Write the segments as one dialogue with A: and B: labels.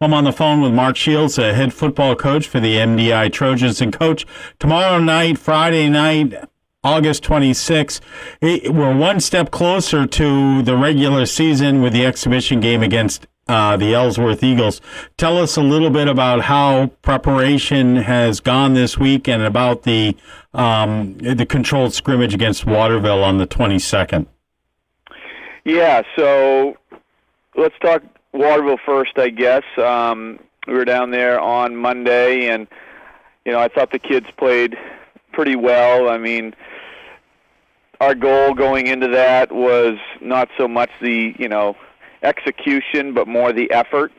A: I'm on the phone with Mark Shields, a head football coach for the MDI Trojans. And, Coach, tomorrow night, Friday night, August 26th, we're one step closer to the regular season with the exhibition game against the Ellsworth Eagles. Tell us a little bit about how preparation has gone this week and about the controlled scrimmage against Waterville on the 22nd.
B: Yeah, so let's talk Waterville first, I guess. We were down there on Monday, and, I thought the kids played pretty well. I mean, our goal going into that was not so much the, execution, but more the effort.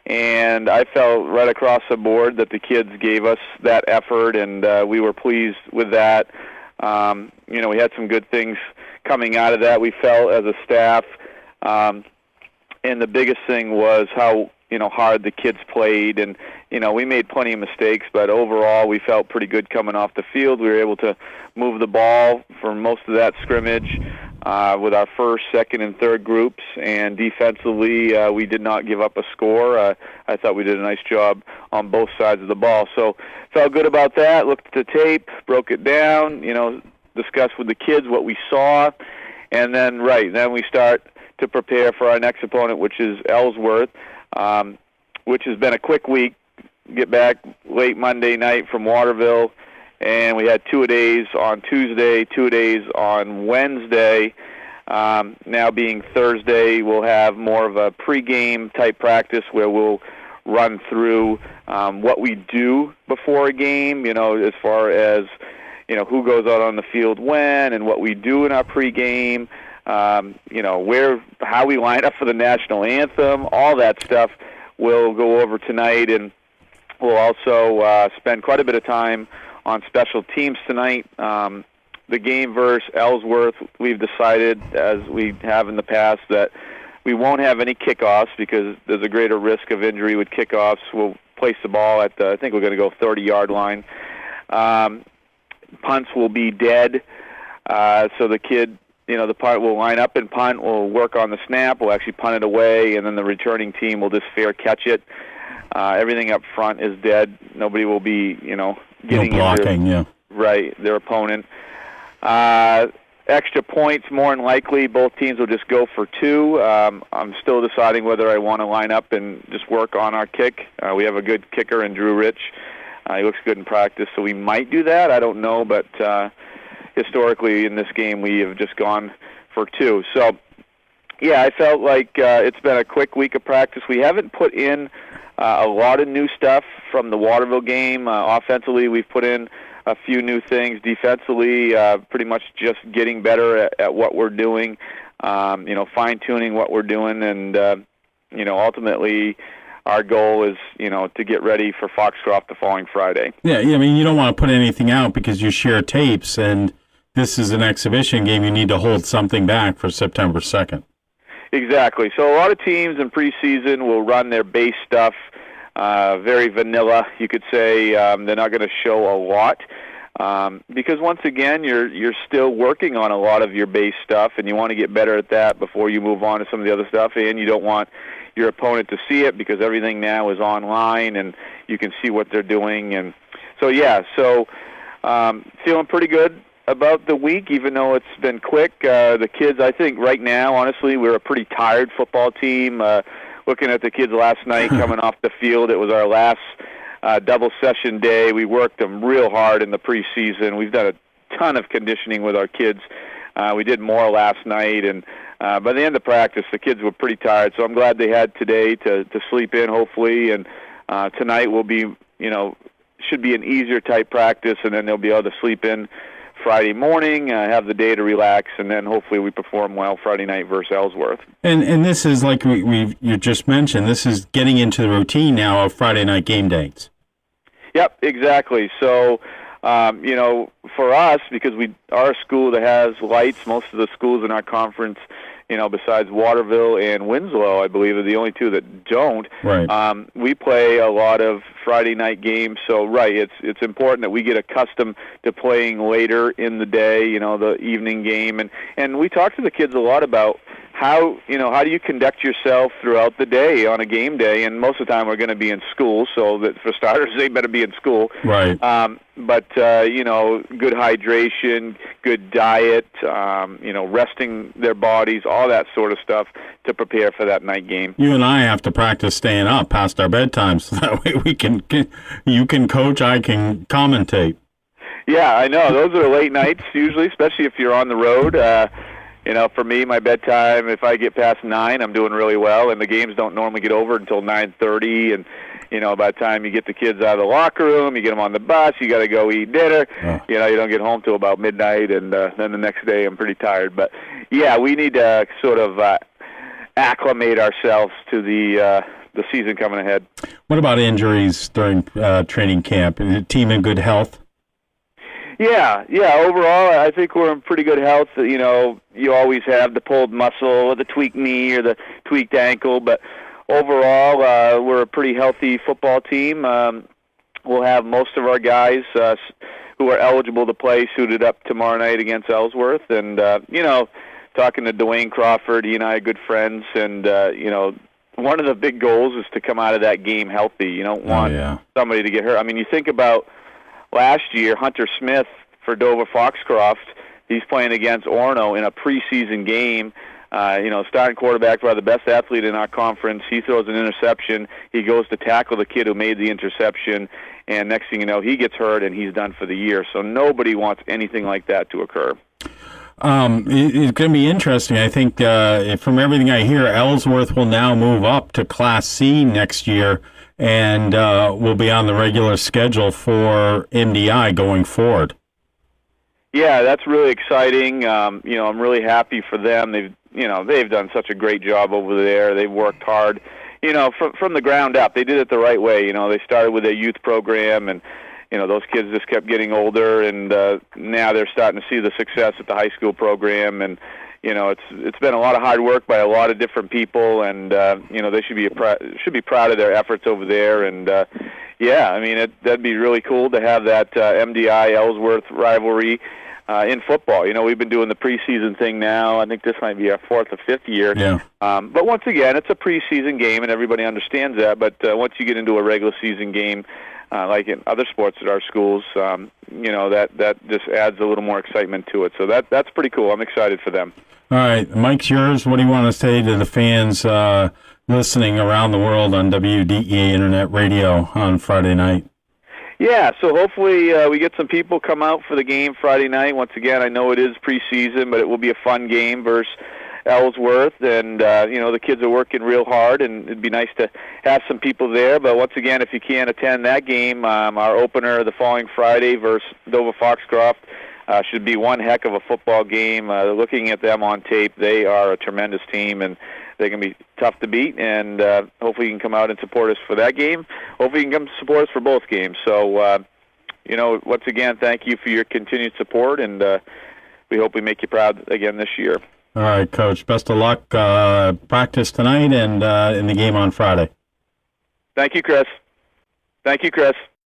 B: And I felt right across the board that the kids gave us that effort, and we were pleased with that. We had some good things coming out of that, we felt, as a staff. And the biggest thing was how, hard the kids played. And, we made plenty of mistakes, but overall we felt pretty good coming off the field. We were able to move the ball for most of that scrimmage with our first, second, and third groups. And defensively, we did not give up a score. I thought we did a nice job on both sides of the ball. So felt good about that. Looked at the tape, broke it down, discussed with the kids what we saw. And then we start to prepare for our next opponent, which is Ellsworth, which has been a quick week. Get back late Monday night from Waterville, and we had 2-a-days on Tuesday, 2-a-days on Wednesday. Now being Thursday, we'll have more of a pregame type practice where we'll run through what we do before a game, as far as, who goes out on the field when and what we do in our pregame. How we line up for the national anthem, all that stuff we'll go over tonight, and we'll also spend quite a bit of time on special teams tonight. The game versus Ellsworth, we've decided, as we have in the past, that we won't have any kickoffs because there's a greater risk of injury with kickoffs. We'll place the ball at I think we're going to go 30-yard line. Punts will be dead, so the kid, the punt will line up and punt. We'll work on the snap. We'll actually punt it away, and then the returning team will just fair catch it. Everything up front is dead. Nobody will be, getting
A: blocking,
B: their opponent. Extra points, more than likely, both teams will just go for 2. I'm still deciding whether I want to line up and just work on our kick. We have a good kicker in Drew Rich. He looks good in practice, so we might do that. I don't know, but historically in this game we have just gone for 2. So, yeah, I felt like it's been a quick week of practice. We haven't put in a lot of new stuff from the Waterville game. Offensively, we've put in a few new things. Defensively, pretty much just getting better at what we're doing, fine-tuning what we're doing, and, ultimately our goal is, to get ready for Foxcroft the following Friday.
A: Yeah, I mean, you don't want to put anything out because you share tapes, and this is an exhibition game. You need to hold something back for September 2nd. Exactly.
B: So a lot of teams in preseason will run their base stuff, very vanilla, you could say. They're not going to show a lot because, once again, you're still working on a lot of your base stuff, and you want to get better at that before you move on to some of the other stuff, and you don't want your opponent to see it because everything now is online and you can see what they're doing. And so, feeling pretty good about the week, even though it's been quick. The kids, I think right now, honestly, we're a pretty tired football team. Looking at the kids last night coming off the field, it was our last double session day. We worked them real hard in the preseason. We've done a ton of conditioning with our kids. We did more last night, and by the end of practice, the kids were pretty tired. So I'm glad they had today to sleep in, hopefully, and tonight will be, should be an easier type practice, and then they'll be able to sleep in Friday morning, have the day to relax, and then hopefully we perform well Friday night versus Ellsworth.
A: And this is, like you just mentioned, this is getting into the routine now of Friday night game dates.
B: Yep, exactly. So, for us, because we are a school that has lights, most of the schools in our conference, besides Waterville and Winslow, I believe, are the only two that don't.
A: Right.
B: We play a lot of Friday night games, so it's important that we get accustomed to playing later in the day, the evening game, and we talk to the kids a lot about how do you conduct yourself throughout the day on a game day? And most of the time we're going to be in school, so that for starters they better be in school.
A: Right.
B: But good hydration, good diet, resting their bodies, all that sort of stuff to prepare for that night game.
A: You and I have to practice staying up past our bedtime, so that way you can coach, I can commentate.
B: Yeah, I know. Those are the late nights usually, especially if you're on the road. For me, my bedtime, if I get past 9, I'm doing really well, and the games don't normally get over until 9:30, and by the time you get the kids out of the locker room, you get them on the bus, you got to go eat dinner.
A: Oh.
B: You don't get home till about midnight, and then the next day I'm pretty tired. But yeah, we need to sort of acclimate ourselves to the season coming ahead.
A: What about injuries during training camp? Is the team in good health?
B: Yeah. Overall, I think we're in pretty good health. You always have the pulled muscle or the tweaked knee or the tweaked ankle, but overall, we're a pretty healthy football team. We'll have most of our guys who are eligible to play suited up tomorrow night against Ellsworth. And, talking to Dwayne Crawford, he and I are good friends. And, one of the big goals is to come out of that game healthy. You don't want somebody to get hurt. I mean, you think about last year, Hunter Smith for Dover Foxcroft, he's playing against Orono in a preseason game. Starting quarterback, probably the best athlete in our conference. He throws an interception. He goes to tackle the kid who made the interception, and next thing you know, he gets hurt and he's done for the year. So nobody wants anything like that to occur.
A: It's going to be interesting. I think from everything I hear, Ellsworth will now move up to Class C next year and will be on the regular schedule for MDI going forward.
B: Yeah, that's really exciting. I'm really happy for them. They've done such a great job over there. They've worked hard, from the ground up. They did it the right way. They started with a youth program, and those kids just kept getting older, and now they're starting to see the success at the high school program. And it's been a lot of hard work by a lot of different people, and they should be proud of their efforts over there. And that'd be really cool to have that MDI Ellsworth rivalry in football. We've been doing the preseason thing now. I think this might be our 4th or 5th year.
A: Yeah.
B: But once again, it's a preseason game, and everybody understands that. But once you get into a regular season game, like in other sports at our schools, that just adds a little more excitement to it. So that's pretty cool. I'm excited for them.
A: All right, Mike's yours. What do you want to say to the fans listening around the world on WDEA Internet Radio on Friday night?
B: Yeah, so hopefully we get some people come out for the game Friday night. Once again, I know it is preseason, but it will be a fun game versus Ellsworth, and the kids are working real hard, and it'd be nice to have some people there. But once again, if you can't attend that game, our opener the following Friday versus Dover Foxcroft should be one heck of a football game. Looking at them on tape, they are a tremendous team, and they can be tough to beat. And hopefully you can come out and support us for that game. Hopefully you can come support us for both games. So, once again, thank you for your continued support, and we hope we make you proud again this year.
A: All right, Coach. Best of luck. Practice tonight and in the game on Friday.
B: Thank you, Chris.